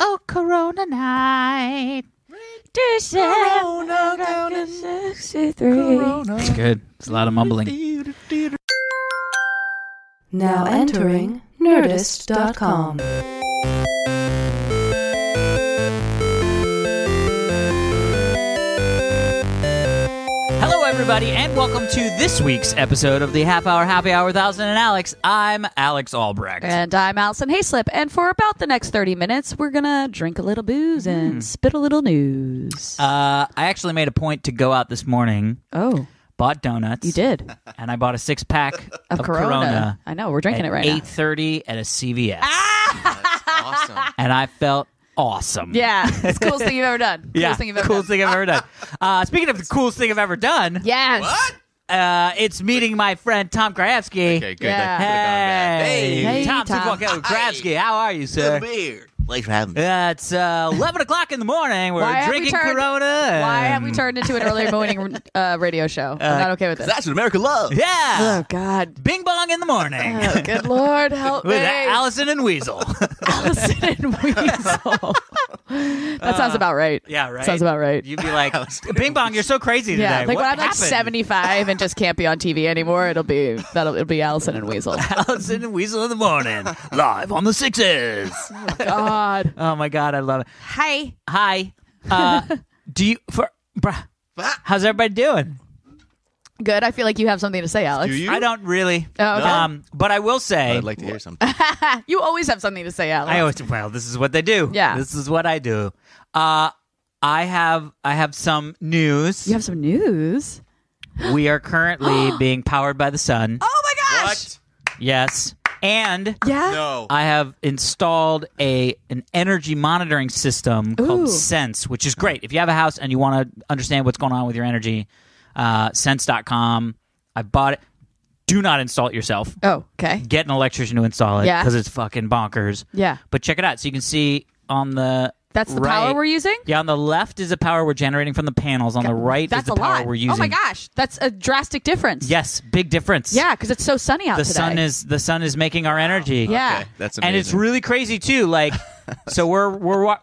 Oh, Corona night. December 63. It's good. It's a lot of mumbling. Now entering Nerdist.com. Hello, everybody, and welcome to this week's episode of the Half Hour Happy Hour with Alison and Alex. I'm Alex Albrecht. And I'm Alison Haislip. And for about the next 30 minutes, we're going to drink a little booze and spit a little news. I actually made a point to go out this morning. Oh. Bought donuts. You did. And I bought a 6-pack of Corona. I know. We're drinking it right now. 8:30 at a CVS. That's awesome. And I felt awesome. Yeah. It's the coolest thing you've ever done. Coolest thing I've ever done. Speaking of the coolest thing I've ever done. Yes. What? It's meeting my friend Tom Krajewski. Okay, good. Yeah. Hey, Hey, Tom Tom. Krajewski. How are you, sir? Good beer. Thanks for having me. It's 11 o'clock in the morning. We're Why have we drinking turned- Corona. Why have we turned into an early morning radio show? I'm not okay with this. That's what America loves. Yeah. Oh, God. Bing bong in the morning. Oh, good Lord, help me. With Allison and Weasel. Allison and Weasel. That sounds about right. Yeah, right. Sounds about right. You'd be like, Bing bong, you're so crazy today. Yeah, like what when I'm like happened? 75 and just can't be on TV anymore, it'll be Allison and Weasel. Allison and Weasel in the morning, live on the Sixes. God. Oh my God, I love it. Hi. Hi. How's everybody doing? Good. I feel like you have something to say, Alex. Do you? I don't really. Oh, okay. But I will say, I'd like to hear something. You always have something to say, Alex. this is what they do. Yeah. This is what I do. I have some news. You have some news? We are currently being powered by the sun. Oh, my gosh. What? Yes. And Yeah? No. I have installed an energy monitoring system Ooh. called Sense, which is great. If you have a house and you want to understand what's going on with your energy, Sense.com. I bought it. Do not install it yourself. Oh, okay. Get an electrician to install it Yeah. because it's fucking bonkers. Yeah. But check it out. So you can see on the That's the right, power we're using? Yeah, on the left is the power we're generating from the panels. On the right That's is the a power lot. we're using. Oh, my gosh. That's a drastic difference. Yes, big difference. Yeah, because it's so sunny out The today. sun is making our energy. Yeah. Okay, that's amazing. And it's really crazy too. Like, so we're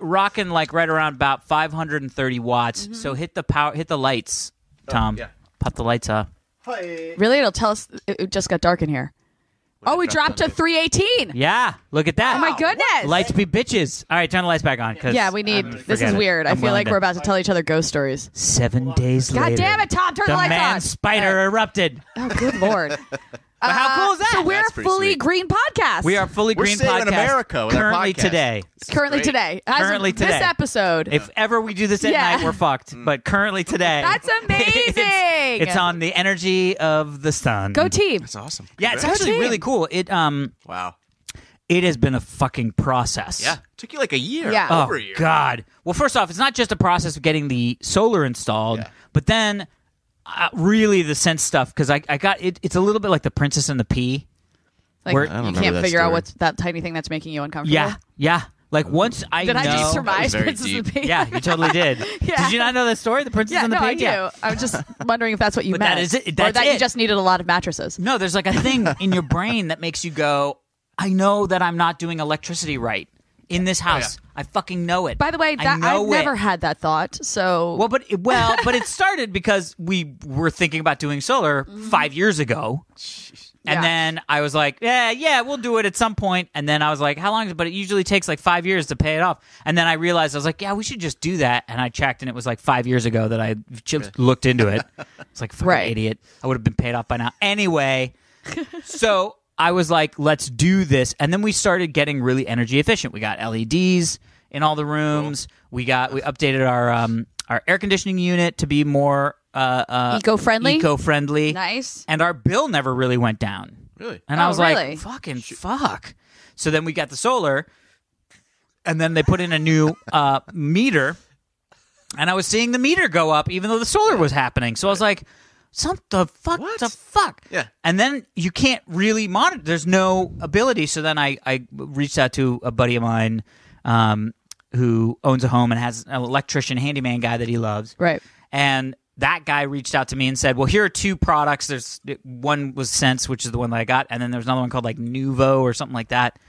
rocking like right around about 530 watts. Mm-hmm. So hit the lights, Tom. yeah. Pop the lights up. Really? It'll tell us it just got dark in here. Oh, we dropped to 318. Yeah, look at that. Oh, my goodness. Lights be bitches. All right, turn the lights back on. 'Cause Yeah, we need. This forget is it. weird. I I'm feel willing like to- we're about to tell each other ghost stories. 7 days later. God damn it, Tom! Turn the lights man on. spider erupted. Oh, good Lord. But how cool is that? So we're That's a pretty fully sweet. green podcast. We are fully We're green saving podcast America with our currently podcast. today. currently great. today. As of Currently this today. episode. If ever we do this at Yeah. night, we're fucked. But currently today, That's amazing. it's on the energy of the sun. Go team. That's awesome. Yeah, it's Congrats. actually team. really cool. Wow. It has been a fucking process. Yeah. Took you like a year. Yeah. Oh Over a year. God. Well, first off, it's not just a process of getting the solar installed, Yeah. but then really the Sense stuff because I got it. It's a little bit like the Princess and the Pea. Like, Where- I don't you remember can't that figure out story. what's that tiny thing that's making you uncomfortable. Yeah, yeah. Like once I Did know. I just That surmise was very Princess deep. and the Pea? Yeah, you totally did. Yeah. Did you not know that story, the Princess Yeah, and the no, Pea? I do. I was just wondering if that's what you But meant. that is it. Or That's that it. you just needed a lot of mattresses. No, there's like a thing in your brain that makes you go, I know that I'm not doing electricity right in this house. I fucking know it. By the way, I that, I've know never it. had that thought. So But it started because we were thinking about doing solar 5 years ago. And Yeah. then I was like, yeah, we'll do it at some point. And then I was like, how long? But it usually takes like 5 years to pay it off. And then I realized, I was like, yeah, we should just do that. And I checked, and it was like 5 years ago that I just looked into it. It's like, fucking Right. idiot. I would have been paid off by now. Anyway, so I was like, let's do this. And then we started getting really energy efficient. We got LEDs in all the rooms. We updated our air conditioning unit to be more eco-friendly. eco-friendly. Nice. And our bill never really went down. Really? And I Oh, was really? like, fucking fuck. So then we got the solar, and then they put in a new meter, and I was seeing the meter go up even though the solar was happening. So I was like, the fuck? Yeah. And then you can't really monitor. There's no ability. So then I reached out to a buddy of mine who owns a home and has an electrician, handyman guy that he loves. Right. And that guy reached out to me and said, well, here are two products. One was Sense, which is the one that I got, and then there's another one called like Nuvo or something like that.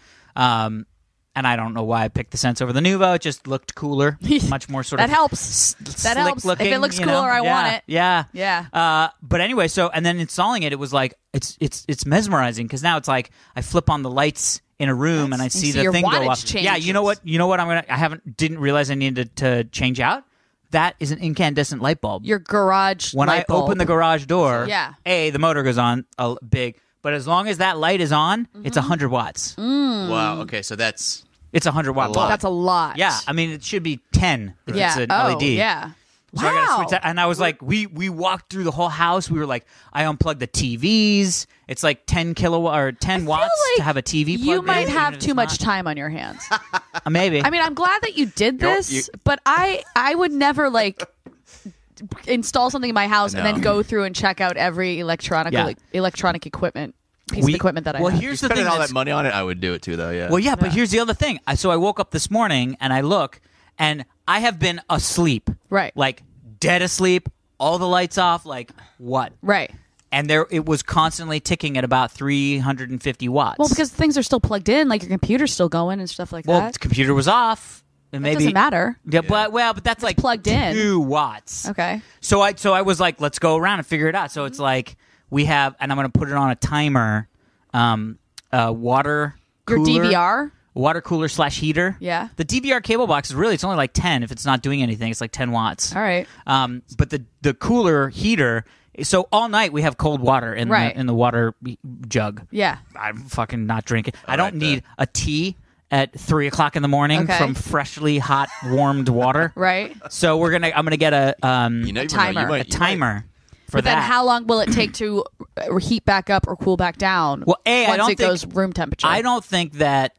and I don't know why I picked the Sense over the Nuvo. It just looked cooler, much more sort That of helps. That helps. looking, If it looks you know? cooler, I want it. Yeah. Yeah. But anyway, so and then installing it was like it's mesmerizing because now it's like I flip on the lights in a room and I see the your thing go wattage off. changes. Yeah, you know what? Didn't realize I needed to change out. That is an incandescent light bulb. Your garage When light I open bulb. the garage door, Yeah. the motor goes on big. But as long as that light is on, it's 100 watts. Wow. Okay, so that's It's 100-watt lot. bulb. That's a lot. Yeah, I mean it should be 10 if Yeah. it's an oh, LED. yeah. So I gotta Wow. switch that. And I was like, we walked through the whole house. We were like, I unplugged the TVs. It's like 10 kilowatt or 10 watts to have a TV plugged You might in, have even if too it's much not. time on your hands. Maybe. I mean, I'm glad that you did this, but I would never like install something in my house and then No. go through and check out every electronic equipment piece of equipment that I well, have. here's the spending thing. all that's- that money on it. I would do it too, though. Yeah. Well, yeah, but here's the other thing. So I woke up this morning and I look, and I have been asleep. Right. Like dead asleep, all the lights off, like what? Right. And it was constantly ticking at about 350 watts. Well, because things are still plugged in, like your computer's still going and stuff like Well, that. the computer was off. And That maybe doesn't matter. Yeah, but that's like plugged in. 2 watts. Okay. So I was like, let's go around and figure it out. So it's like we have, and I'm going to put it on a timer, water Your cooler, DVR? water cooler / heater. Yeah. The DVR cable box is really, it's only like 10 if it's not doing anything. It's like 10 watts. All right. But the cooler heater. So all night we have cold water in Right. the water jug. Yeah. I'm fucking not drinking. I like don't need a tea at 3 o'clock in the morning Okay. from freshly hot warmed water. Right. So I'm gonna get a you never timer. know. You a might, timer for But that. then how long will it take to heat back up or cool back down? Well, I once don't it think- goes room temperature. I don't think that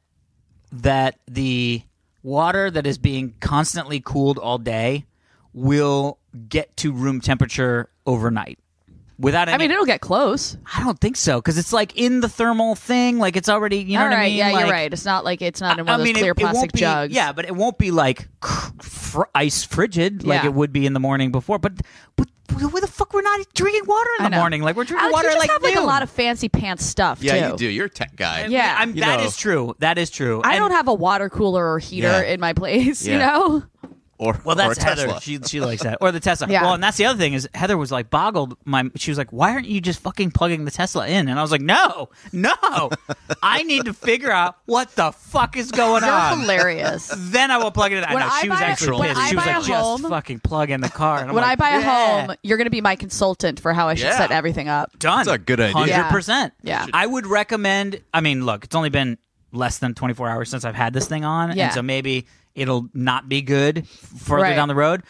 the water that is being constantly cooled all day will get to room temperature overnight. Without any, I mean, it'll get close. I don't think so because it's like in the thermal thing, like it's already. You know All what I right. mean? Yeah, Like, you're right. It's not like it's not in one of those clear it won't plastic be, jugs. Yeah, but it won't be like ice frigid like Yeah. it would be in the morning before. But where the fuck we're not drinking water in I the know. morning? Like we're drinking Alex, water you just like have like a noon. lot of fancy pants stuff yeah, too. you do. You're a tech guy. Yeah. You That know. is true. That is true. I And- don't have a water cooler or heater Yeah. in my place. You Yeah. know. Or Well, that's a Tesla. Heather. She likes that, or the Tesla. Yeah. Well, and that's the other thing is Heather was like boggled. She was like, "Why aren't you just fucking plugging the Tesla in?" And I was like, "No, I need to figure out what the fuck is going You're on. hilarious. Then I will plug it in." I When know I she was buy- actually when pissed. I She was buy like, a "Just home- fucking plug in the car." And I'm When like, I buy a "Yeah." home, you're going to be my consultant for how I should Yeah. set everything up. Done. That's a good idea. 100%. Yeah. I would recommend. I mean, look, it's only been less than 24 hours since I've had this thing on, Yeah. and so maybe it'll not be good further Right. down the road.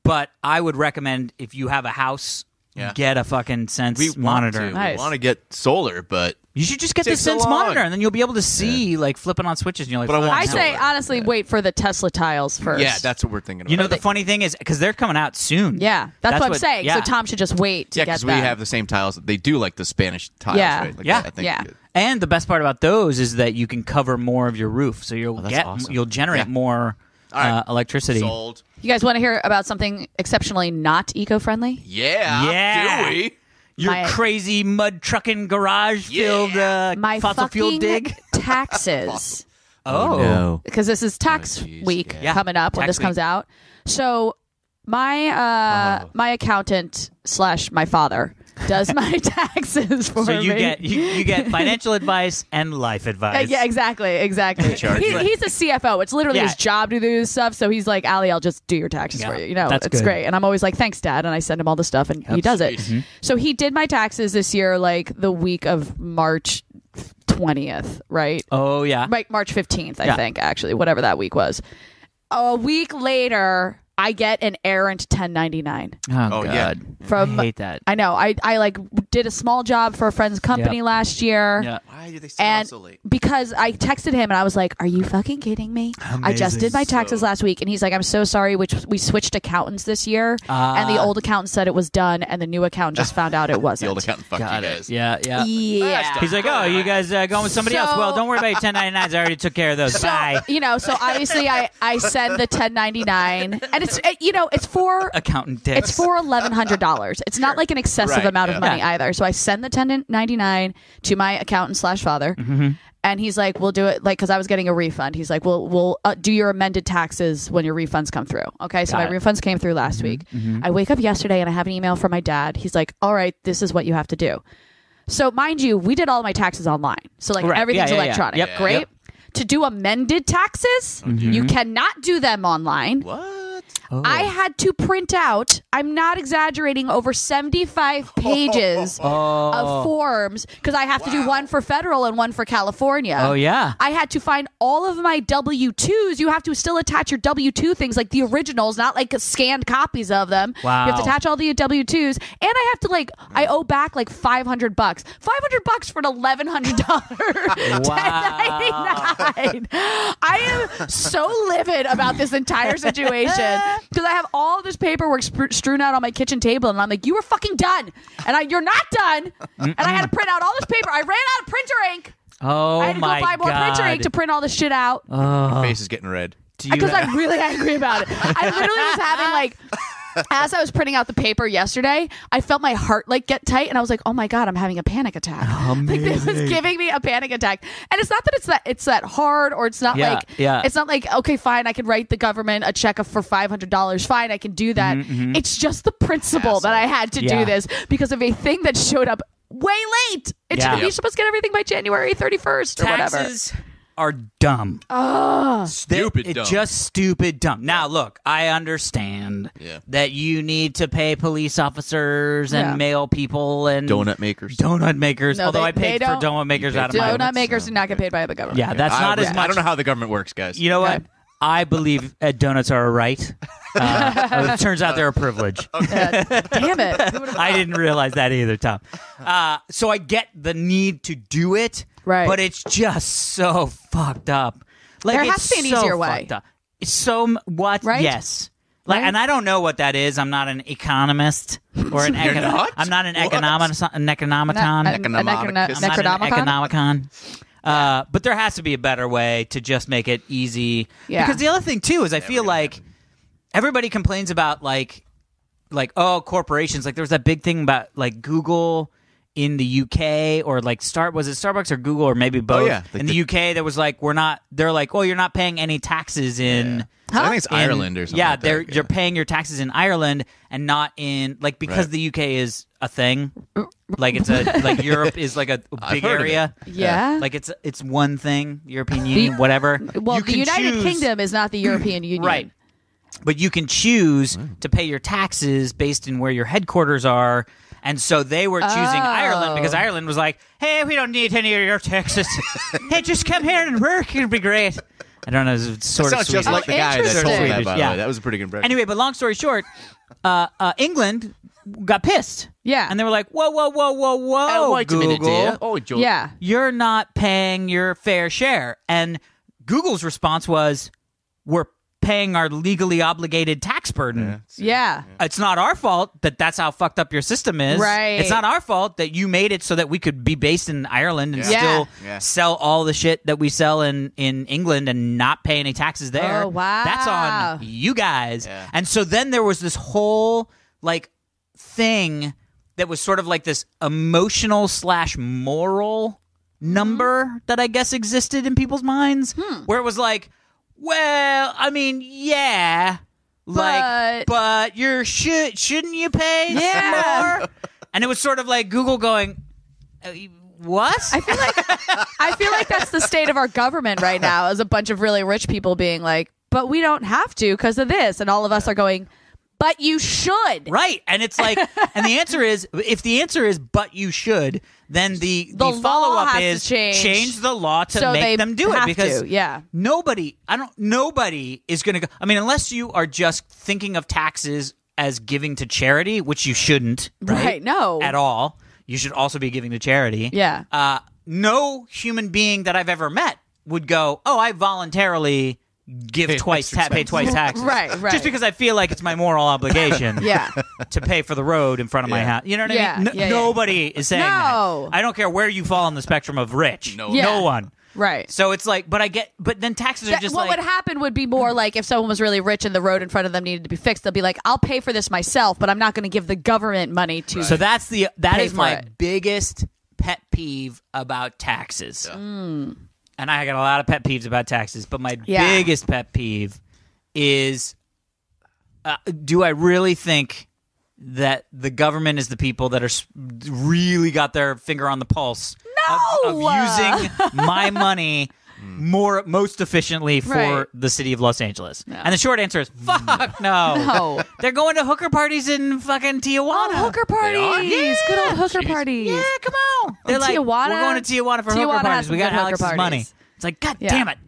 But I would recommend if you have a house, Yeah. get a fucking Sense We monitor. want to. Nice. We want to get solar, but You should just get the Takes so Sense long. monitor, and then you'll be able to see like flipping on switches. And you're like, But I want I "Fucking say hell." solar. honestly, wait for the Tesla tiles first. yeah, that's what we're thinking about. You know, the funny thing is because they're coming out soon. Yeah, that's what I'm saying. Yeah. So Tom should just wait to yeah, get because that. we have the same tiles. They do like the Spanish tiles, Yeah. right? Like Yeah. that, I think. Yeah. And the best part about those is that you can cover more of your roof, so that's awesome. you'll generate Yeah. more All right. electricity. Sold. You guys want to hear about something exceptionally not eco-friendly? Yeah. Yeah. Do we? Your My- crazy mud trucking garage filled My fossil fuel fucking dig. taxes. Oh, no. Because this is tax Oh, jeez, week yeah. coming up when Tax this comes out. So my my accountant / my father does my taxes for so you me. get you get financial advice and life advice. Yeah, exactly. Charge you. He's a CFO. It's literally Yeah. his job to do this stuff. So he's like, Allie, I'll just do your taxes Yeah, for you. You know, that's it's good. great. And I'm always like, thanks, Dad. And I send him all the stuff, and he does it. sweet. So he did my taxes this year, like the week of March 20th, right? Oh yeah. Like March 15th, I Yeah. think, actually, whatever that week was. A week later, I get an errant 1099 Oh, Oh, yeah. God. from. I hate that. I know. I like did a small job for a friend's company Yep. last year. Yeah. Why do they send out And so late? because I texted him and I was like, "Are you fucking kidding me? I just did my taxes last week." And he's like, "I'm so sorry. We switched accountants this year, and the old accountant said it was done, and the new accountant just found out it The wasn't." old accountant fucked Got you it. guys. Yeah, yeah. Yeah. He's like, "Oh, you guys going with somebody else? So- Well, don't worry about your 1099s. I already took care of those. Bye." You know, so obviously I send the 1099, and it's it's for Accountant dicks. It's for $1,100. It's not like an excessive Right, amount yeah. of money Yeah. either. So I send the 1099 to my accountant / father, And he's like, we'll do it, like, because I was getting a refund. He's like, we'll do your amended taxes when your refunds come through. Okay, so my refunds came through last week. I wake up yesterday and I have an email from my dad. He's like, all right, this is what you have to do. So mind you, we did all my taxes online. So like everything's electronic. Yep. Great. Yep. To do amended taxes, you cannot do them online. What? I had to print out, I'm not exaggerating, over 75 pages of forms because I have to do one for federal and one for California. Oh, yeah. I had to find all of my W-2s. You have to still attach your W-2 things, like the originals, not like scanned copies of them. Wow. You have to attach all the W-2s. And I have to I owe back like $500. $500 for an $1,100 Wow. 1099. I am so livid about this entire situation because I have all this paperwork strewn out on my kitchen table, and I'm like, you were fucking done, and you're not done. And I had to print out all this paper. I ran out of printer ink. Oh, I had to go buy more printer ink to print all this shit out Your face is getting red. because I'm really angry about it. I literally was having as I was printing out the paper yesterday, I felt my heart get tight, and I was like, "Oh my god, I'm having a panic attack!" Like this was giving me a panic attack, and it's not that it's that hard, or it's not it's not like, okay, fine, I can write the government a check for $500. Fine, I can do that. It's just the principle that I had to do this because of a thing that showed up way late. It should be supposed to get everything by January 31st or whatever. Taxes are dumb. Stupid dumb. It's just stupid dumb. Now, look, I understand that you need to pay police officers and mail people and Donut makers. No, although I paid for don't. donut makers out of my Donut makers do not get paid by the government. Yeah, that's not as much. I don't know how the government works, guys. You know what? I believe donuts are a right. It turns out they're a privilege. Damn it. I didn't realize that either, Tom. So I get the need to do it, right? But it's just so fucked up. Like, there has to be an easier way. It's so what? Right? Yes. And I don't know what that is. I'm not an economist or an I'm not an economicon. But there has to be a better way to just make it easy. Yeah. Because the other thing too is I feel like everybody complains about like corporations. Like there was that big thing about like Google in the UK, or like was it Starbucks or Google, or maybe both? In the UK, there was like they're like, you're not paying any taxes in. So I think it's Ireland or something. Yeah, like that. you're paying your taxes in Ireland and not in because the UK is a thing. Like it's Europe is like a big area. Yeah. Like it's one thing, European Union, whatever. Well, the United Kingdom is not the European Union. Right. But you can choose to pay your taxes based on where your headquarters are. And so they were choosing Ireland because Ireland was like, hey, we don't need any of your taxes. Hey, just come here and work. It'll be great. I don't know. It's sort of sounds just like the guy that told that, by the way. That was a pretty good impression. Anyway, but long story short, England got pissed. Yeah. And they were like, whoa, wait a minute, dear. Oh, Joe. Yeah. You're not paying your fair share. And Google's response was, we're paying our legally obligated tax burden. Yeah. It's not our fault that that's how fucked up your system is. Right. It's not our fault that you made it so that we could be based in Ireland and still sell all the shit that we sell in England and not pay any taxes there. Oh, wow. That's on you guys. Yeah. And so then there was this whole thing that was sort of like this emotional / moral number that I guess existed in people's minds where it was like, well, I mean, yeah, but shouldn't you pay some more? And it was sort of like Google going, what? I feel like that's the state of our government right now, is a bunch of really rich people being like, but we don't have to because of this, and all of us are going, but you should. Right. And it's like, and the answer is, if the answer is, but you should, then the follow-up is change the law to make them do it. Because nobody is going to go, I mean, unless you are just thinking of taxes as giving to charity, which you shouldn't. Right? No. At all. You should also be giving to charity. Yeah. No human being that I've ever met would go, I voluntarily pay twice taxes. Right. Just because I feel like it's my moral obligation to pay for the road in front of my house. You know what I mean? Nobody is saying that. I don't care where you fall on the spectrum of rich. No one. Right. So it's like, but then taxes are just what would happen would be more like if someone was really rich and the road in front of them needed to be fixed, they'll be like, I'll pay for this myself, but I'm not going to give the government money to. So that is my biggest pet peeve about taxes. and I got a lot of pet peeves about taxes, but my biggest pet peeve is, do I really think that the government is the people that are really got their finger on the pulse of using my money most efficiently for the city of Los Angeles? No. And the short answer is fuck no. They're going to hooker parties in fucking Tijuana. Oh, hooker parties. Yeah. Good old hooker parties. Yeah, come on. They're like, Tijuana? we're going to Tijuana for hooker parties. We got Alex's money. It's like, God damn it.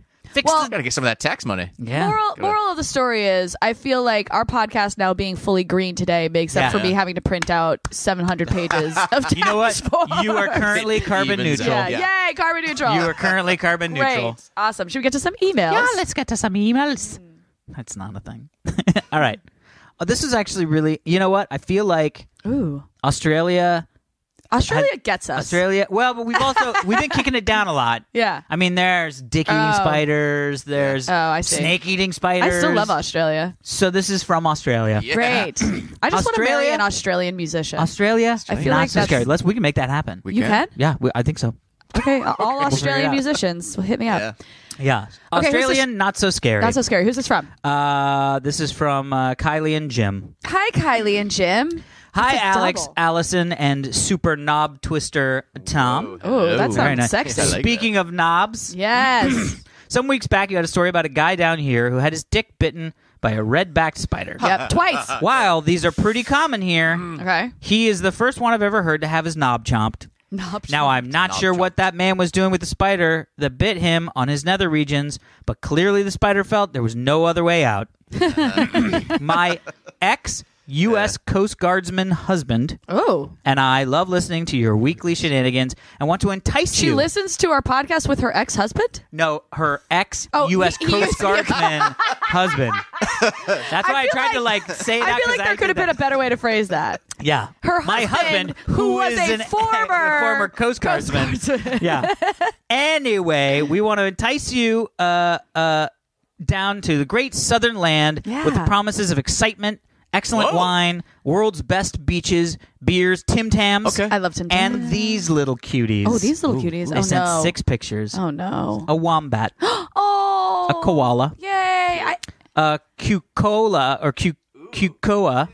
Gotta get some of that tax money. Yeah. Moral of the story is, I feel like our podcast now being fully green today makes up for me having to print out 700 pages of tax You know what? forms. You are currently carbon neutral. Yay, carbon neutral. You are currently carbon neutral. Great. Awesome. Should we get to some emails? Yeah, let's get to some emails. That's not a thing. All right. This is actually really, you know what? I feel like Australia gets us. Well, but we've been kicking it down a lot. Yeah. I mean, there's dick-eating spiders. There's snake-eating spiders. I still love Australia. So this is from Australia. Yeah. Great. I just want to marry an Australian musician. Australia? I feel not like so that's scary. We can make that happen. You can? Yeah, I think so. Okay, all Australian musicians, hit me up. Yeah. Okay, Australian, not so scary. Not so scary. Who's this from? This is from Kylie and Jim. Hi, Kylie and Jim. Hi, Alex, Allison, and super knob twister Tom. Oh, that sounds nice. sexy. Speaking of knobs. Yes. Some weeks back, you had a story about a guy down here who had his dick bitten by a red-backed spider. Yep, twice. While these are pretty common here, Okay. he is the first one I've ever heard to have his knob chomped. Now, I'm not sure what that man was doing with the spider that bit him on his nether regions, but clearly the spider felt there was no other way out. My ex-U.S. Coast Guardsman husband and I love listening to your weekly shenanigans and want to entice you. She listens to our podcast with her ex-husband? No, her ex-U.S. Coast Guardsman husband. That's why I tried to say that. I feel like there could have been a better way to phrase that. Yeah. My husband, who was is a former Coast Guardsman. Yeah. Anyway, we want to entice you down to the great southern land with the promises of excitement, excellent wine, world's best beaches, beers, Tim Tams. I love Tim Tams. And these little cuties. Oh, these little cuties. They sent 6 pictures. Oh, no. A wombat. A koala. Yay. A cucola or cucoa.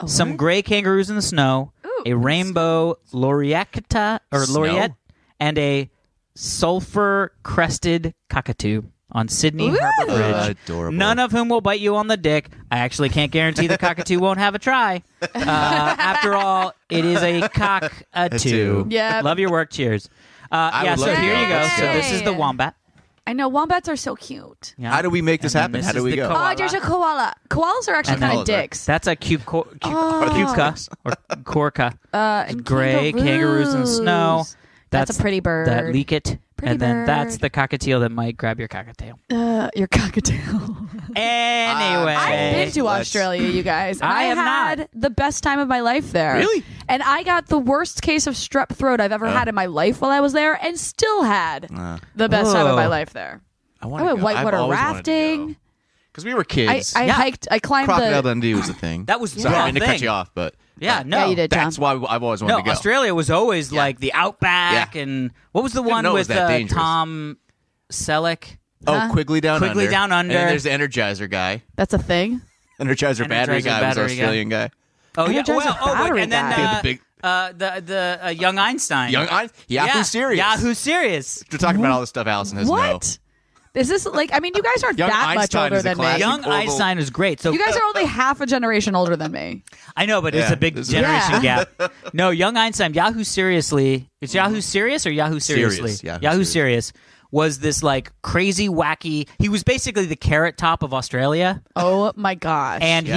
Some gray kangaroos in the snow. A rainbow laureate and a sulfur-crested cockatoo on Sydney Harbor Bridge. Adorable. None of whom will bite you on the dick. I actually can't guarantee the cockatoo won't have a try. After all, it is a cockatoo. Yeah. Love your work. Cheers. So here you go. So this is the wombat. I know, wombats are so cute. Yeah. How do we make this happen? How do we go? Oh, there's a koala. Koalas are actually kind of dicks. That's a cuca or corca. And gray kangaroos in the snow. That's a pretty bird. That leak it. Pretty and then bird. that's the cockatiel that might grab your cockatail. Your cockatail. Anyway. I've been to Australia, you guys. I have had not. the best time of my life there. Really? And I got the worst case of strep throat I've ever had in my life while I was there, and still had the best time of my life there. I went whitewater rafting. Because we were kids. I hiked. I climbed Crocodile Dundee was the thing. That was Sorry, I didn't thing. cut you off, but yeah, no, yeah, you did, John. that's why I've always wanted to go. Australia was always like the outback, and what was the one with Tom Selleck? Quigley Down Under. Quigley Down Under. And then there's the Energizer guy. That's a thing. Energizer battery guy was Australian guy. Oh yeah, battery and then guy. the Young Einstein. Yahoo Serious. Yahoo Serious. We're talking about all the stuff Allison has What? Is this like? I mean, you guys aren't Young that Einstein much older is a than me. classic. Young Einstein is great. So You guys are only half a generation older than me. I know, but it's a big generation gap. No, Young Einstein, Yahoo Seriously. It's Yahoo Serious or Yahoo Seriously? Yahoo Serious was this like crazy, wacky. He was basically the Carrot Top of Australia. Oh my gosh! And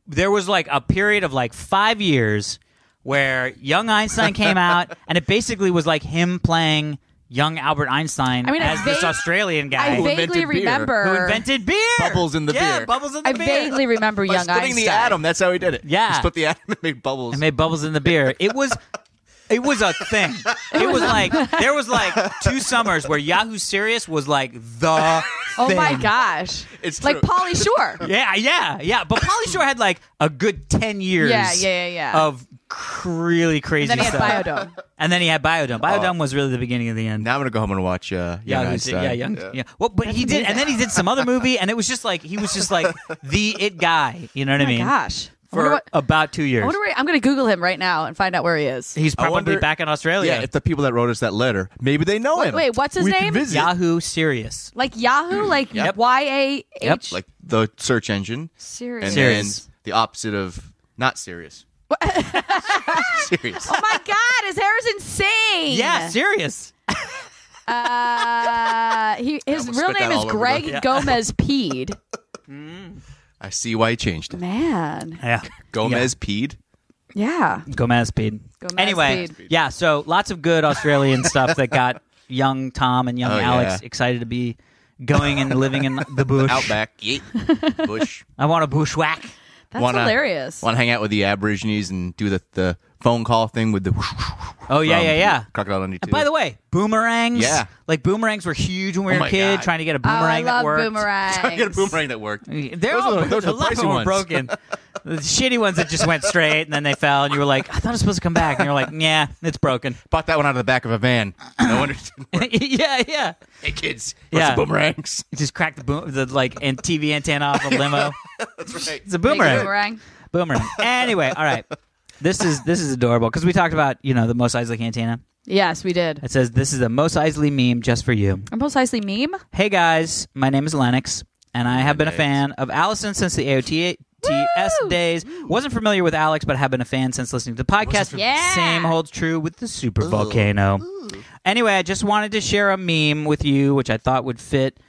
there was like a period of like 5 years where Young Einstein came out, and it basically was like him playing young Albert Einstein as this Australian guy I vaguely remember who invented beer. Bubbles in the beer. Bubbles in the beer. I vaguely remember Young Einstein. Splitting the atom. That's how he did it. Yeah. He split the atom and made bubbles. And made bubbles in the beer. It was a thing. It was like there was like 2 summers where Yahoo Serious was like the Oh thing. my gosh! It's like true. Pauly Shore. Yeah. But Pauly Shore had like a good 10 years Yeah. of really crazy And then he had stuff. Biodome. And then he had Biodome. Biodome was really the beginning of the end. Now I'm gonna go home and watch Young Einstein. Yeah. Well, but he did, and then he did some other movie, and it was just like he was just like the it guy. You know what I Oh my mean? gosh. For about 2 years. I'm going to Google him right now and find out where he is. He's probably wonder- back in Australia. Yeah, if the people that wrote us that letter, maybe they know him. Wait, what's his We could name? visit. Yahoo Serious. Like Yahoo? Like Yep. YAH? Yep. Like the search engine, Serious. and Serious. then the opposite of not serious. Serious. Oh my God, his hair is insane. Yeah, Serious. His almost real spit name that is all over the Greg book. Gomez Peed. I see why he changed it. Man. Yeah. Gomez Peed. Yeah. Gomez Speed. Gomez Anyway, Speed. yeah, so lots of good Australian stuff that got young Tom and young Oh, Alex yeah. excited to be going and living in the bush. Outback. Yeet. Bush. I want a bushwhack. That's Wanna- hilarious. Want to hang out with the Aborigines and do the phone call thing with the Oh, yeah, from yeah, yeah. Crocodile Dundee 2. By the way, boomerangs. Yeah. Like boomerangs were huge when we Oh were a my kid, God. trying to get a Oh, I boomerang that love worked. boomerangs. I get a boomerang that worked. They're Those all are the a lot of pricey them were ones. broken. The shitty ones that just went straight and then they fell, and you were like, I thought it was supposed to come back, and you're like, yeah, it's broken. Bought that one out of the back of a van. No wonder. yeah. Hey kids, Yeah. what's the boomerangs? You just crack the like TV antenna off a limo. That's right. It's a Make a boomerang. boomerang. Boomerang. Anyway, all right. This is adorable because we talked about the Mos Eisley Cantina. Yes, we did. It says this is a Mos Eisley meme just for you. A Mos Eisley meme? Hey guys, my name is Lennox, and I have been a Nice. fan of Allison since the AOTS days. Wasn't familiar with Alex, but have been a fan since listening to the podcast. Yeah. Same holds true with the super volcano. Anyway, I just wanted to share a meme with you, which I thought would fit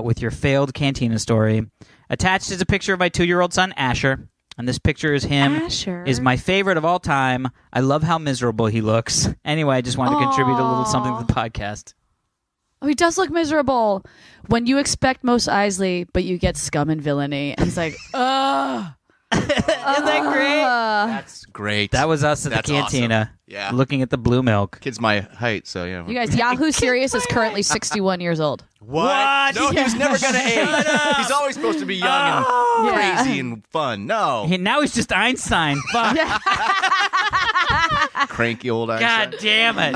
with your failed cantina story. Attached is a picture of my 2-year-old son, Asher. And this picture is him. Asher. Is my favorite of all time. I love how miserable he looks. Anyway, I just wanted to contribute a little something to the podcast. Oh, he does look miserable. When you expect Mos Eisley, but you get scum and villainy. And he's like, ugh. Isn't that great? That's great. That was us at That's the cantina. awesome. Yeah. looking at the blue milk. Kid's my height, so yeah. You guys, Yahoo Serious is currently 61 years old. What? No, Yeah. he's never gonna age. He's always supposed to be young and Yeah. crazy and fun. No, Now he's just Einstein. Fuck. cranky old Einstein. God damn it.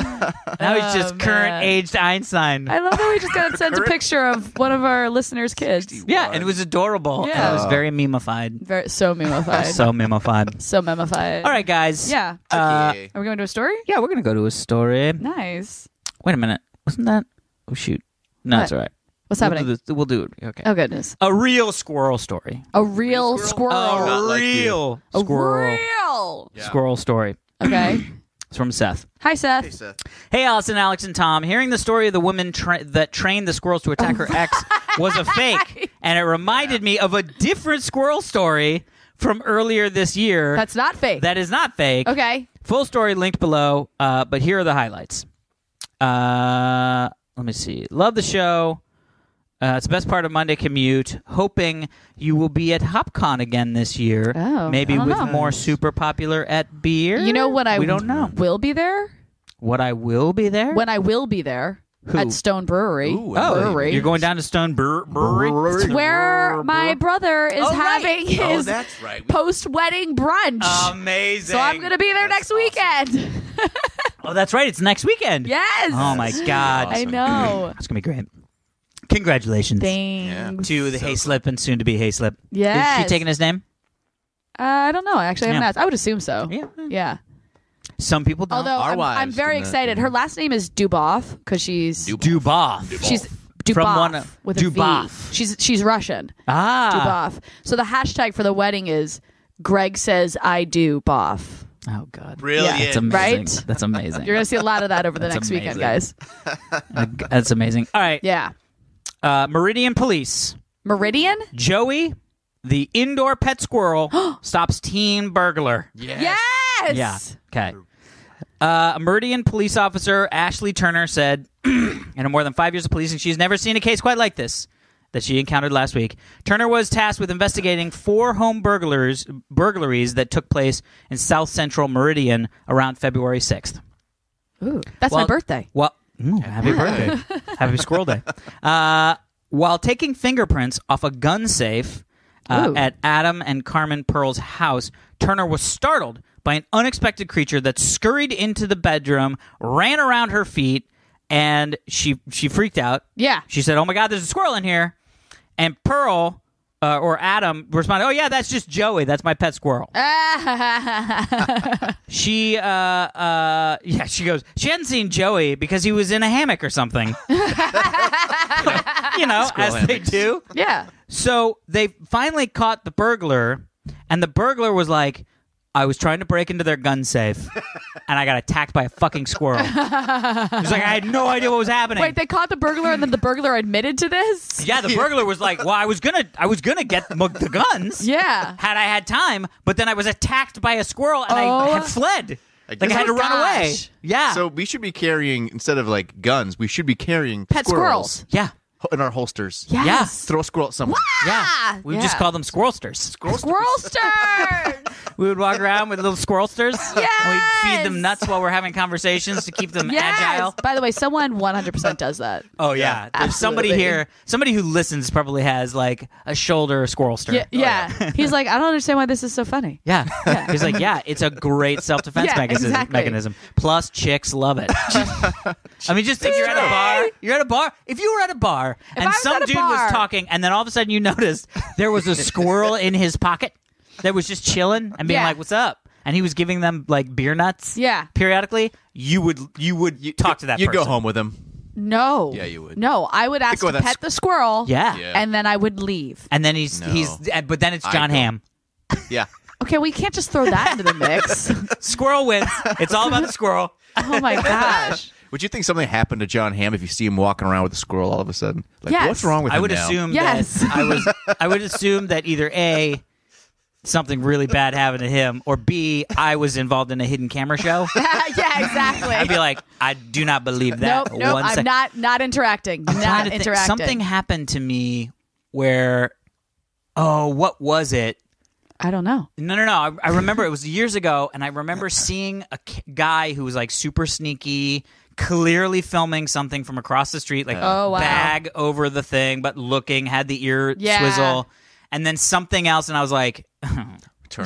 Now he's just current man. aged Einstein. I love that we just got sent a picture of one of our listeners' kids. Yeah, and it was adorable. Yeah. And it was very memeified. So memified. So memeified. So memified. All right, guys. Yeah. Okay. Are we going to a story? Yeah, we're going to go to a story. Nice. Wait a minute. Wasn't that? Oh, shoot. No, What? it's all right. What's happening? We'll do it. Okay. Oh, goodness. A real squirrel story. A real squirrel. Not like real A squirrel. real. Yeah. Squirrel story. Okay. It's from Seth. Hi, Seth. Hey, Seth. Hey, Allison, Alex, and Tom. Hearing the story of the woman that trained the squirrels to attack her ex was a fake, and it reminded me of a different squirrel story from earlier this year. That's not fake. That is not fake. Okay. Full story linked below, but here are the highlights. Let me see. Love the show. It's the best part of Monday commute. Hoping you will be at HopCon again this year. Oh, maybe I don't with know. more super popular at beer. You know when I We don't know. will be there? What I will be there? When I will be there Who? at Stone Brewery. Ooh, Brewery. You're going down to Stone Brewery? It's where my brother is Oh, right. having Oh, his that's right. post-wedding brunch. Amazing. So I'm going to be there next weekend. Oh, that's right. It's next weekend. Yes. Oh, my God. I know. It's going to be great. Congratulations Thanks. to the Haislip and soon to be Haislip. Yes. Is she taking his name? I don't know. Actually, I haven't Yeah. asked. I would assume so. Yeah. Yeah. Some people don't. Although Our I'm wives very in the- excited. Her last name is Duboff because she's Duboff. she's From Duboff one- with a V. Duboff. She's Russian. Ah. Duboff. So the hashtag for the wedding is Greg says I do boff. Oh, God. Brilliant. That's amazing. Right? That's amazing. You're gonna see a lot of that over the That's next weekend, amazing. guys. That's amazing. All right. Yeah. Meridian Police. Meridian? Joey, the indoor pet squirrel, stops teen burglar. Yes. Yes. Yeah. Okay. A Meridian police officer, Ashley Turner, said, in her more than 5 years of policing, she's never seen a case quite like this that she encountered last week. Turner was tasked with investigating 4 home burglaries that took place in South Central Meridian around February 6th. Ooh, that's my birthday. Well, happy birthday. Happy Squirrel Day. While taking fingerprints off a gun safe Ooh. at Adam and Carmen Pearl's house, Turner was startled by an unexpected creature that scurried into the bedroom, ran around her feet, and she freaked out. Yeah. She said, "Oh my God, there's a squirrel in here." And Pearl or Adam responded, "Oh yeah, that's just Joey. That's my pet squirrel." She she goes, she hadn't seen Joey because he was in a hammock or something. As they do. Yeah. So they finally caught the burglar, and the burglar was like, "I was trying to break into their gun safe, and I got attacked by a fucking squirrel." He's like, "I had no idea what was happening." Wait, they caught the burglar, and then the burglar admitted to this? Yeah, the burglar was like, "Well, I was gonna get the guns, Yeah. had I had time, but then I was attacked by a squirrel, and I had fled. I had to run away." Yeah. So we should be carrying, instead of like guns, we should be carrying Pet squirrels. Yeah. in our holsters. Yes. Yeah. Throw a squirrel at someone. Yeah. We just call them squirrelsters. Squirrelsters. We would walk around with little squirrelsters. Yes. And we'd feed them nuts while we're having conversations to keep them agile. By the way, someone 100% does that. Oh, yeah. There's somebody here, somebody who listens probably has like a shoulder squirrelster. Yeah. Yeah. He's like, I don't understand why this is so funny. Yeah. He's like, yeah, it's a great self-defense mechanism. Plus, chicks love it. I mean, just think you're at a bar. You're at a bar. If you were at a bar and some dude was talking and then all of a sudden you noticed there was a squirrel in his pocket that was just chilling and being like, "What's up?" And he was giving them like beer nuts periodically, you would talk to that person. You'd go home with him. No. Yeah, you would. No, I would ask to pet the squirrel. Yeah. And then I would leave. And then but then it's John Hamm. Yeah. Okay, we can't just throw that into the mix. Squirrel wins. It's all about the squirrel. Oh my gosh. Would you think something happened to John Hamm if you see him walking around with a squirrel all of a sudden? Like, Yes. what's wrong with him I would now? assume Yes. that I would assume that either A, something really bad happened to him, or B, I was involved in a hidden camera show. Yeah, exactly. I'd be like, I do not believe that. Nope, I'm not interacting. I'm trying Not to think. interacting. Something happened to me where, what was it? I don't know. No. I remember it was years ago, and I remember seeing a guy who was like super sneaky, clearly filming something from across the street, like bag over the thing, but had the ear swizzle, and then something else, and I was like,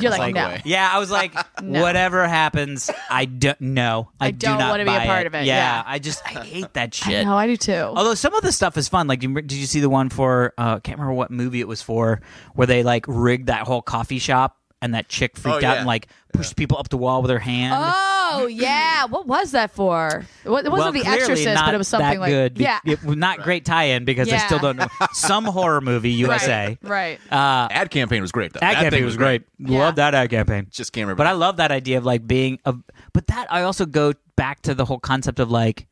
You're like, no. Yeah, I was like, No. Whatever happens, I don't know. I do don't not want to be a buy part of it. Yeah. I hate that shit. No, I do too. Although some of the stuff is fun. Like, did you see the one for? Can't remember what movie it was for, where they like rigged that whole coffee shop and that chick freaked out and like pushed people up the wall with her hand. Oh yeah, what was that for? It wasn't The Exorcist, but it was something that good. Yeah, It was not great tie-in because I still don't know. Some horror movie, USA. Right. Ad campaign was great, though. Ad campaign was great. Yeah. Love that ad campaign. Just can't remember. But I love that idea of like being but that I also go back to the whole concept of like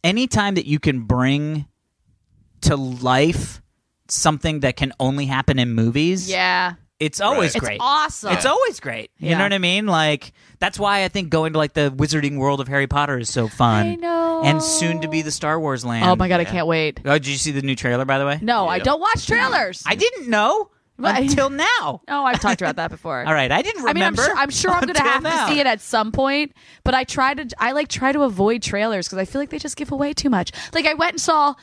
anytime that you can bring to life something that can only happen in movies. Yeah. It's always It's great. awesome. It's always great. You know what I mean? Like, that's why I think going to like the wizarding world of Harry Potter is so fun. I know. And soon to be the Star Wars land. Oh my god, I can't wait. Oh, did you see the new trailer, by the way? No, I don't watch trailers. I didn't know until now. No, I've talked about that before. All right, I didn't remember. I'm sure I'm going to have to see it at some point, but I try to avoid trailers because I feel like they just give away too much. Like I went and saw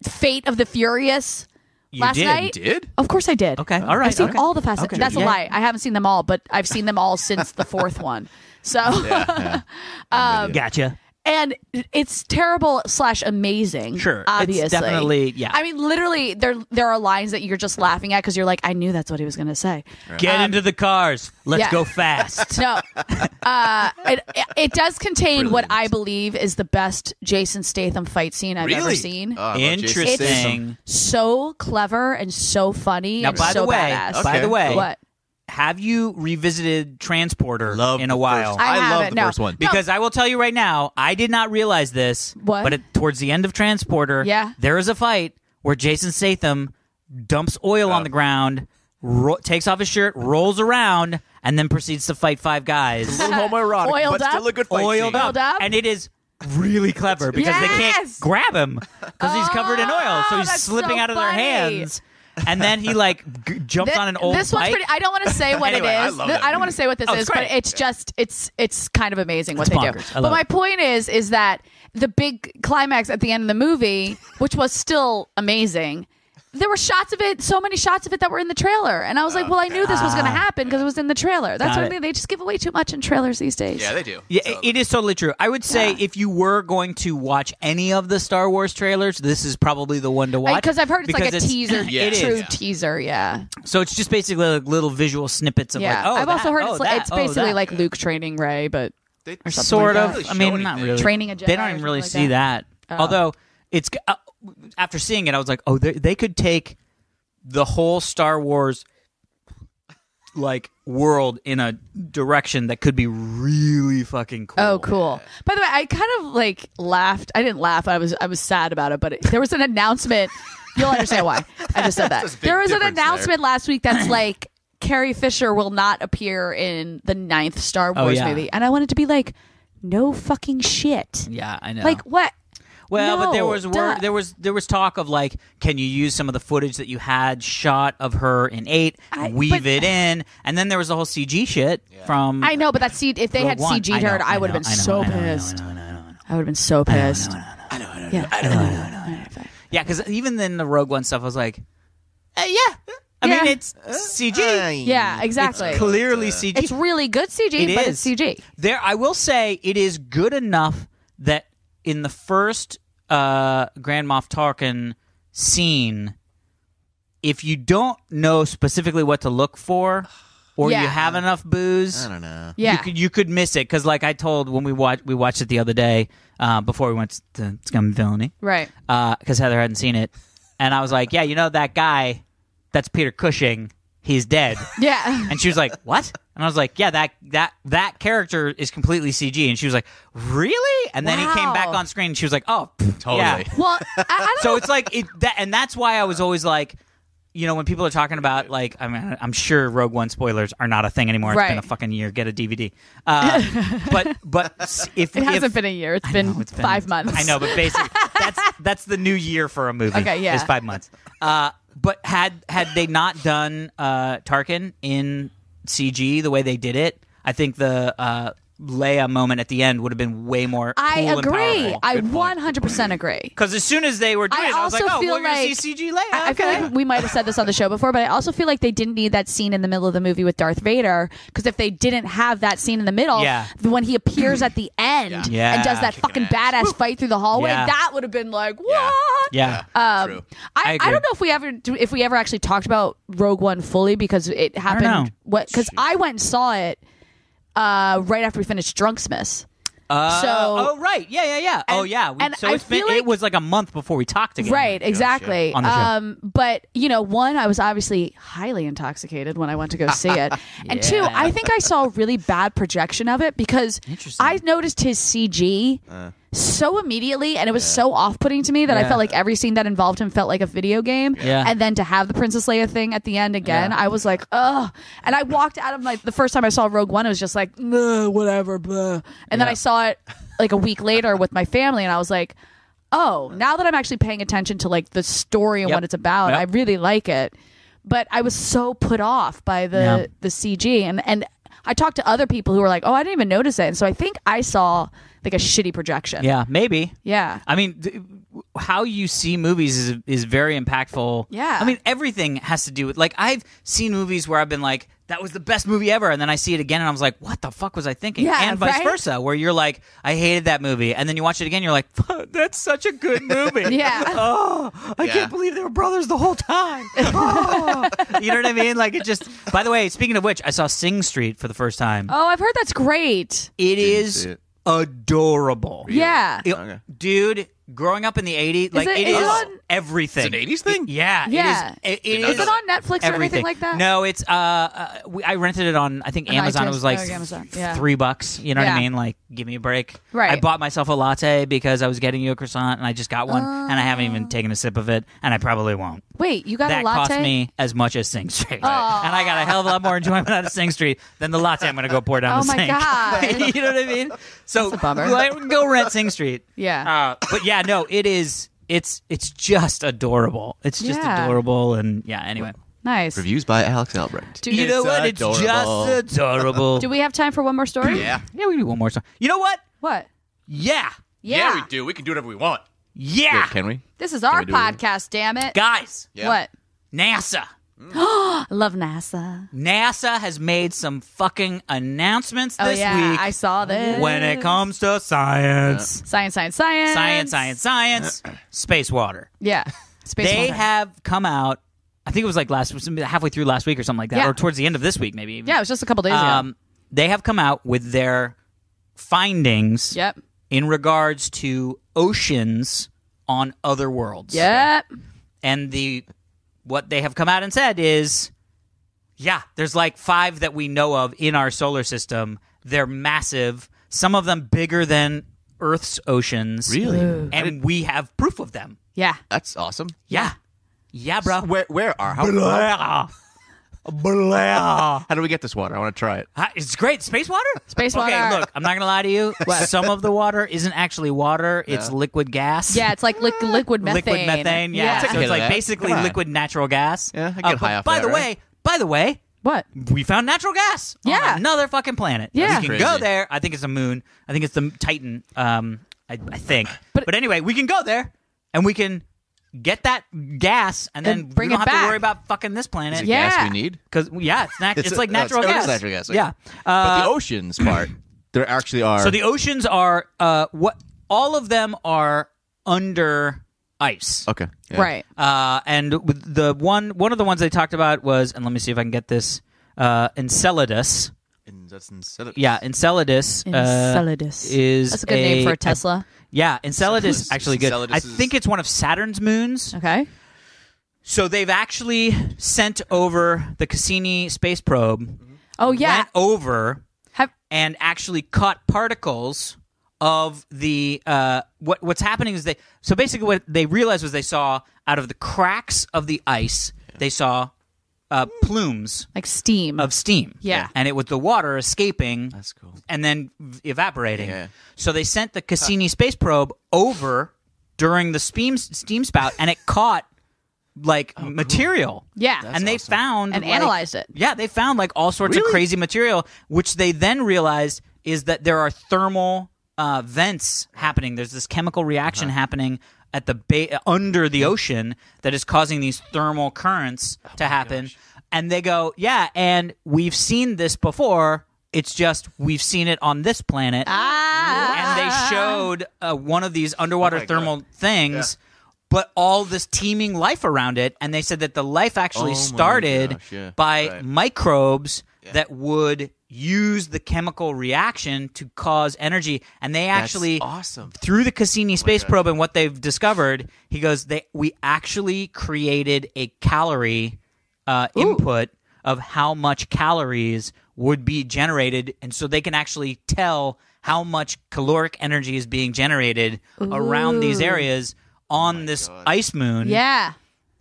Fate of the Furious last night. You did? Of course I did. Okay, all right. I've seen all the Fast. Okay. That's a lie. I haven't seen them all, but I've seen them all since the fourth one. So, Gotcha. and it's terrible / amazing. Sure, obviously, it's definitely I mean, literally, there are lines that you're just laughing at because you're like, I knew that's what he was going to say. Get into the cars. Let's go fast. No, it does contain what I believe is the best Jason Statham fight scene I've ever seen. Oh, I love Jason Statham. Interesting. So clever and so funny. Now, and by so the way, badass. by the way, What? have you revisited Transporter Love in the a while? first- I I love haven't, the no. first one. Because I will tell you right now, I did not realize this. What? But towards the end of Transporter, there is a fight where Jason Statham dumps oil on the ground, takes off his shirt, rolls around, and then proceeds to fight 5 guys. A little homoerotic, Oiled but up? still a good fight Oiled scene. up. And it is really clever because they can't Yes! grab him because he's covered in oil. So he's that's slipping so out of their funny. hands. And then he like jumps on an old This one's bike. pretty. I don't want to say what Anyway, it I is. love that I don't want to say what this it's is, but great. it's just it's kind of amazing what It's they bonkers. I do. love But my it. point is that the big climax at the end of the movie, which was still amazing, there were shots of it, so many shots of it that were in the trailer, and I was like, well, I knew this was going to happen because it was in the trailer. That's what I mean. They just give away too much in trailers these days. Yeah, they do. Yeah, it is totally true. I would say if you were going to watch any of the Star Wars trailers, this is probably the one to watch. Because I've heard it's like a teaser, it true is. teaser, yeah. So it's just basically like little visual snippets of Yeah, like, I've also heard that, it's basically that. like Luke training Rey, but or something Sort like of. that. I mean, not really. Training a Jedi They don't or even really something like see that. Oh. Although it's after seeing it, I was like, oh, they could take the whole Star Wars like world in a direction that could be really fucking cool. Oh, cool. By the way, I kind of like laughed. I didn't laugh. I was sad about it, but there was an announcement. You'll understand why. I just said that. There's a big There was an difference announcement last week that's like Carrie Fisher will not appear in the 9th Star Wars movie. And I wanted to be like, no fucking shit. Yeah, I know. Like what? Well, but there No, was duh. there was talk of like, can you use some of the footage that you had shot of her in 8, weave but- it in, and then there was the whole CG shit from. I know, but that's if they had Rogue One. CG'd her, I would have been so pissed. I would have been so pissed. I know. Yeah, because even in the Rogue One stuff, I was like, yeah. I Yeah. mean, it's CG. Yeah, exactly. It's clearly CG. It's really good CG, but it's CG. There, I will say, it is good enough that in the first Grand Moff Tarkin scene, if you don't know specifically what to look for, or Yeah. you have enough booze, I don't know. Yeah. you could miss it. Because, like I told when we watched it the other day before we went to Scum and Villainy, Right. because Heather hadn't seen it, and I was like, yeah, you know that guy, that's Peter Cushing. He's dead. Yeah. And she was like, what? And I was like, yeah, that character is completely CG. And she was like, really? And then he came back Wow. on screen and she was like, oh, Totally. yeah. Well, I don't So it's like, and that's why I was always like, you know, when people are talking about, like, I mean, I'm sure Rogue One spoilers are not a thing anymore. It's Right. been a fucking year. Get a DVD. But if it hasn't if, been a year. It's I been know, it's been 5 months. I know, but basically, that's the new year for a movie. Okay, yeah. Is 5 months. But had they not done Tarkin in CG the way they did it, I think the Leia moment at the end would have been way more I cool and agree. powerful. I 100% agree. Because as soon as they were doing it, I was like, also oh, feel we're going like to see CG Leia. I feel Okay. like we might have said this on the show before, but I also feel like they didn't need that scene in the middle of the movie with Darth Vader, because if they didn't have that scene in the middle, Yeah. when he appears at the end Yeah. and does that Kicking fucking ass. badass fight through the hallway, Yeah. that would have been like, what? Yeah. True. I I agree. don't know if we ever actually talked about Rogue One fully, because it know. happened. Because I went and saw it right after we finished Drunksmith. Oh, right. Yeah. Oh, And- yeah. and So I it's been, feel like- it was like a month before we talked again. Right, exactly. On the show. But you know, one, I was obviously highly intoxicated when I went to go see it, and two, Yeah. I think I saw a really bad projection of it, because Interesting. I noticed his CG so immediately, and it was so off-putting to me that I Yeah. felt like every scene that involved him felt like a video game. Yeah. And then to have the Princess Leia thing at the end again, Yeah. I was like, ugh. And I walked out of the first time I saw Rogue One, it was just like, nah, whatever, blah. And then Yeah. I saw it like a week later with my family, and I was like, oh, now that I'm actually paying attention to like the story and Yep. what it's about, Yep. I really like it. But I was so put off by the CG, and I talked to other people who were like, oh, I didn't even notice it. And so I think I saw like a shitty projection. Yeah, maybe. Yeah. I mean, how you see movies is very impactful. Yeah. I mean, everything has to do with, like, I've seen movies where I've been like, that was the best movie ever, and then I see it again and I was like, what the fuck was I thinking? Yeah, and vice right? versa, where you're like, I hated that movie, and then you watch it again, you're like, that's such a good movie. Yeah. Oh, I Yeah. can't believe they were brothers the whole time. Oh. You know what I mean? Like, it just. By the way, speaking of which, I saw Sing Street for the first time. Oh, I've heard that's great. It Didn't is see it. adorable. Yeah. Okay. Dude, growing up in the 80s, like it- it is is it on- everything. It's an 80s thing? Yeah. Yeah. It Did not is. know Is it on Netflix or anything like that? No, it's I rented it on, I think, On Amazon. iTunes. It was like Oh, Amazon. Yeah. $3. You know what I Yeah. mean? Like, give me a break. Right. I bought myself a latte because I was getting you a croissant, and I just got one, and I haven't even taken a sip of it, and I probably won't. Wait, you got That a latte? cost me as much as Sing Street, and I got a hell of a lot more enjoyment out of Sing Street than the latte I'm going to go pour down Oh the my sink. God. You know what I mean? So That's a bummer. like, go rent Sing Street. Yeah. But yeah, no, it is. It's just adorable. It's just Yeah. adorable, and yeah. Anyway, Nice. Reviews by Alex Albrecht. Do, you know what? adorable. It's just adorable. do we have time for one more story? Yeah. Yeah, we do one more song. You know what? What? Yeah. Yeah. we do. We can do whatever we want. Yeah. Can we? This is our we do it? podcast, damn it. Guys, Yeah. What? NASA. I love NASA. NASA has made some fucking announcements Oh, this yeah. week I saw this. when it comes to science. Science. Science. Space water. Yeah. Space They water. have come out, I think it was like halfway through last week or something like that, Yeah. or towards the end of this week maybe even. Yeah, it was just a couple days ago. They have come out with their findings Yep. in regards to oceans on other worlds. Yep. And what they have come out and said is, yeah, there's like 5 that we know of in our solar system. They're massive, some of them bigger than Earth's oceans. Really? And we have proof of them. Yeah. That's awesome. Yeah. Yeah, bro. Where are? How do we get this water? I want to try it. It's great. Space water? Space water. Okay, look, I'm not going to lie to you. Some of the water isn't actually water. It's liquid gas. Yeah, it's like liquid methane. Liquid methane, yeah. Take a So hit it's of like that. basically Come on. liquid natural gas. Yeah, I get high off by that, the right? way, What? we found natural gas Yeah. on another fucking planet. Yeah. We can Crazy. go there. I think it's the moon. I think it's the Titan. I think. But- But anyway, we can go there and we can get that gas and then bring we don't it have back. to worry about fucking this planet. Is it Yeah. gas we need? Because it's like natural it is gas. natural gas, Yeah. But the oceans part, there actually are. So the oceans are what all of them are under ice. Okay. Yeah. Right. And with the one of the ones they talked about was, and let me see if I can get this, Enceladus. And that's Enceladus. Yeah, Enceladus. Enceladus. Is That's a good name for a Tesla. Yeah, Enceladus is actually good. Enceladus I think it's one of Saturn's moons. Okay. So they've actually sent over the Cassini space probe. Oh, yeah. Went over Have, and actually caught particles of the what's happening is so basically what they realized was they saw out of the cracks of the ice they saw plumes like steam. of steam. Yeah. And it was the water escaping That's cool. and then evaporating. Yeah. So they sent the Cassini space probe over during the steam spout and it caught like material. Yeah. And they awesome. found And like- analyzed it. Yeah, they found like all sorts of Really? crazy material, which they then realized is that there are thermal vents happening. There's this chemical reaction happening at the under the ocean that is causing these thermal currents to happen. And they go, yeah, and we've seen this before. It's just we've seen it on this planet. And they showed one of these underwater thermal things. But all this teeming life around it, and they said that the life actually Oh my started gosh, yeah. by Right. microbes that would use the chemical reaction to cause energy, and they actually awesome. through the Cassini space probe and what they've discovered, he goes, we actually created a calorie input of how much calories would be generated, and so they can actually tell how much caloric energy is being generated around these areas on this ice moon. Yeah.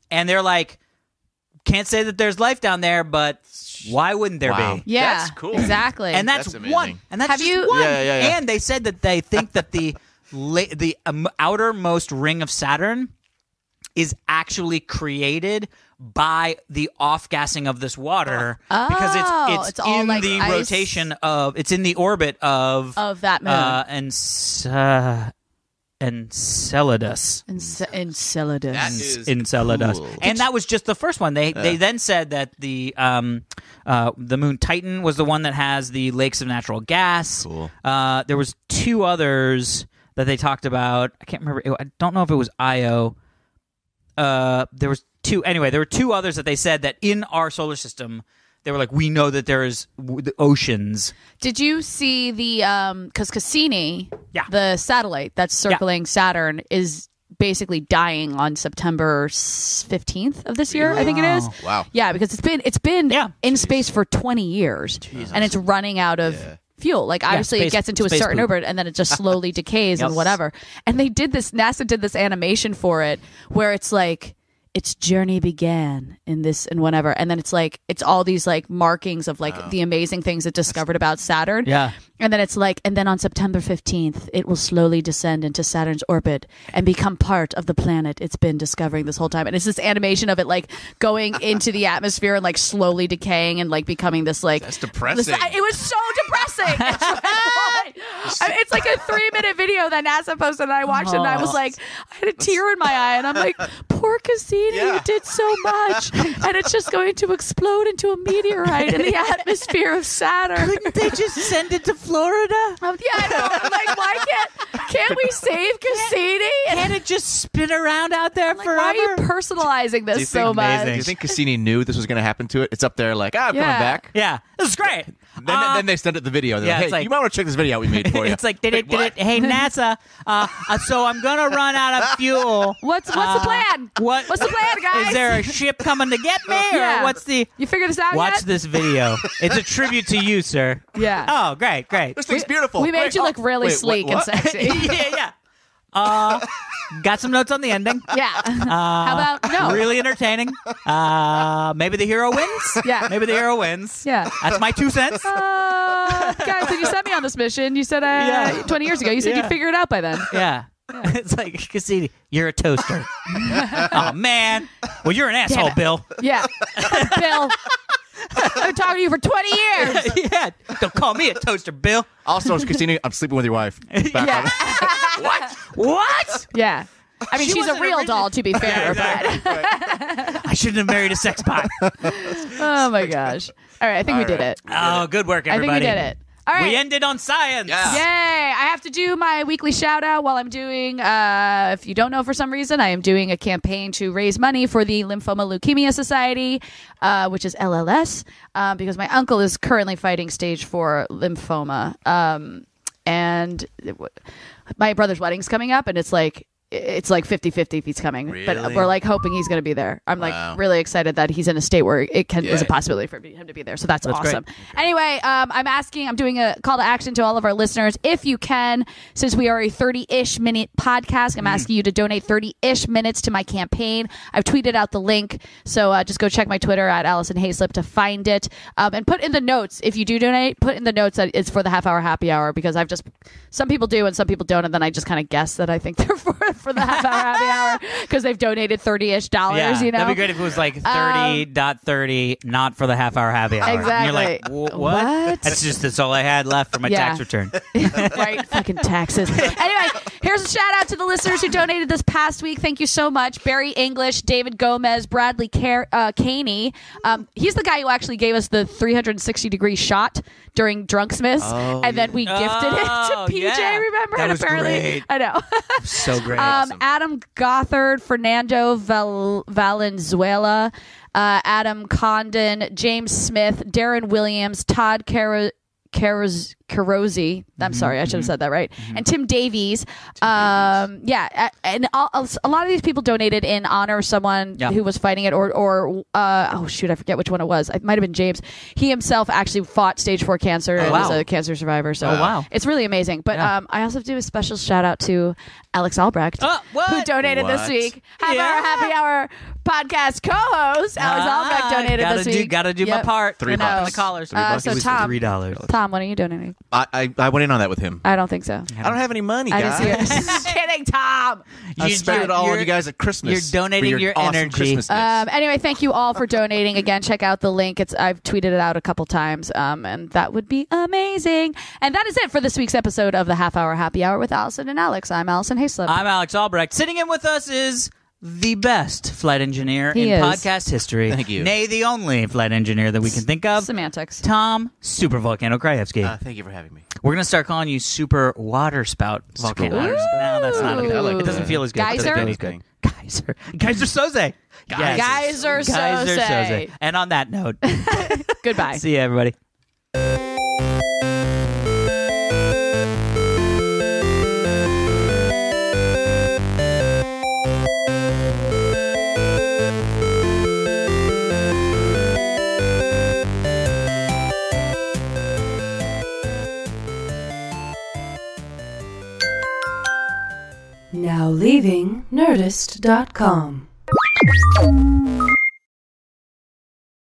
And they're like, can't say that there's life down there, but why wouldn't there Wow. be? Yeah. That's cool. Exactly. And that's, That's amazing. one. And that's Have just you- one. Yeah. And they said that they think that the outermost ring of Saturn is actually created by the off-gassing of this water because it's all in like the ice. rotation of it's in the orbit of that moon. Enceladus. Enceladus. That is Enceladus. cool. And that was just the first one. They then said that the moon Titan was the one that has the lakes of natural gas. Cool. There was 2 others that they talked about. I can't remember. I don't know if it was Io. There was 2. Anyway, there were 2 others that they said that in our solar system, they were like, we know that there is the oceans. Did you see the because Cassini, Yeah. the satellite that's circling Saturn, is basically dying on September 15th of this year, I think it is. Wow. Yeah, because it's been Yeah. in space for 20 years and it's running out of fuel. Like obviously space- it gets into a space certain poop. orbit and then it just slowly decays and Yes. whatever. And they did this, NASA did this animation for it where it's like its journey began in this and whatever, and then it's like it's all these like markings of like the amazing things it discovered about Saturn. Yeah. And then it's like, and then on September 15th, it will slowly descend into Saturn's orbit and become part of the planet it's been discovering this whole time. And it's this animation of it like going into the atmosphere and like slowly decaying and like becoming this like. That's depressing. It was so depressing. It's like a 3-minute video that NASA posted, and I watched it, and I was like, I had a tear in my eye, and I'm like, poor Cassini, you did so much, and it's just going to explode into a meteorite in the atmosphere of Saturn. Couldn't they just send it to Florida? Yeah, I know. I'm like, why can't we save Cassini? Can't it just spin around out there Like, forever? why are you personalizing this so much? Do you think Cassini knew this was going to happen to it? It's up there like, I'm coming back. Yeah, this is great. Then they send it the video. They're yeah, like, it's hey, like- you might want to check this video out we made for you. It's like, hey, NASA, so I'm going to run out of fuel. What's the plan? What's the plan, guys? Is there a ship coming to get me? Yeah. Or what's the... You figure this out Watch yet? this video. It's a tribute to you, sir. Yeah. Oh, great. This thing's beautiful. We made you look really wait, sleek what? and sexy. yeah. Got some notes on the ending. Yeah. How about no? Really entertaining. Maybe the hero wins. Yeah. Maybe the hero wins. Yeah. That's my 2 cents. Guys, when you sent me on this mission, you said 20 years ago, you said Yeah. you'd figure it out by then. Yeah. It's like, Cassini, you're a toaster. Oh, man. Well, you're an asshole, it. Bill. Yeah. Bill, I've been talking to you for 20 years. Yeah. Don't call me a toaster, Bill. Also, Cassini, I'm sleeping with your wife. Back Yeah. What? What? Yeah. I mean, She she's a wasn't real original- doll, to be fair. I shouldn't have married a sex bot. Oh, my gosh. All right, I think we did it. Oh, good work, everybody. I think we did it. All right. We ended on science. Yeah. Yay! I have to do my weekly shout out while I'm doing, if you don't know for some reason, I am doing a campaign to raise money for the Lymphoma Leukemia Society, which is LLS, because my uncle is currently fighting stage 4 lymphoma. And my brother's wedding's coming up, and it's like 50-50 if he's coming. But Really? we're like hoping he's going to be there. I'm Wow. like really excited that he's in a state where it can is a Yeah. possibility for him to be there. So that's That's awesome. Anyway, I'm doing a call to action to all of our listeners. If you can, since we are a 30-ish minute podcast, I'm asking you to donate 30-ish minutes to my campaign. I've tweeted out the link. So just go check my Twitter at Alison Haislip to find it. And put in the notes, if you do donate, put in the notes that it's for the half hour happy hour, because some people do and some people don't. And then I just kind of guess that I think they're for the half hour happy hour because they've donated $30-ish. Yeah, You know, that'd be great if it was like 30.30, not for the half hour happy hour. Exactly. And you're like, what? That's all I had left for my Yeah. tax return. Right, fucking taxes. Anyway, here's a shout out to the listeners who donated this past week. Thank you so much. Barry English, David Gomez, Bradley Caney. He's the guy who actually gave us the 360-degree shot during Drunksmith, and then we gifted it to PJ. yeah. Remember? That And was apparently, great. I know. So great. Adam Gothard, Fernando Valenzuela, Adam Condon, James Smith, Darren Williams, Todd Carosi. I'm sorry, I should have said that right. And Tim Davies. And a lot of these people donated in honor of someone who was fighting it, or oh shoot, I forget which one it was. It might have been James. He himself actually fought stage 4 cancer and was a cancer survivor. So wow. it's really amazing. But I also have to do a special shout out to Alex Albrecht, who donated this What? week. Happy hour podcast co-host Alex Albrecht donated this week. Gotta do my part. $3 in the collars. So It was Tom, $3. Tom, what are you donating? I went in on that with him. I don't think so. I don't have any money, I guys. didn't see it. Kidding, Tom. I spent it all on you guys at Christmas. You're donating for your awesome energy. Christmas gifts. Anyway, thank you all for donating. Again, check out the link. I've tweeted it out a couple times, and that would be amazing. And that is it for this week's episode of the Half Hour Happy Hour with Allison and Alex. I'm Alison Haislip. I'm Alex Albrecht. Sitting in with us is the best flight engineer He in is. podcast history. Thank you. Nay, the only flight engineer that we can think of. Semantics. Tom Super Volcano Krajewski. Thank you for having me. We're going to start calling you Super Water Spout Volcano. Water No, that's not Ooh. good. It doesn't feel as good. Geyser? It doesn't feel as good. Geyser Soze. Yes. Geyser Geyser Soze. Soze. And on that note, Goodbye. see you, everybody. Now leaving Nerdist.com.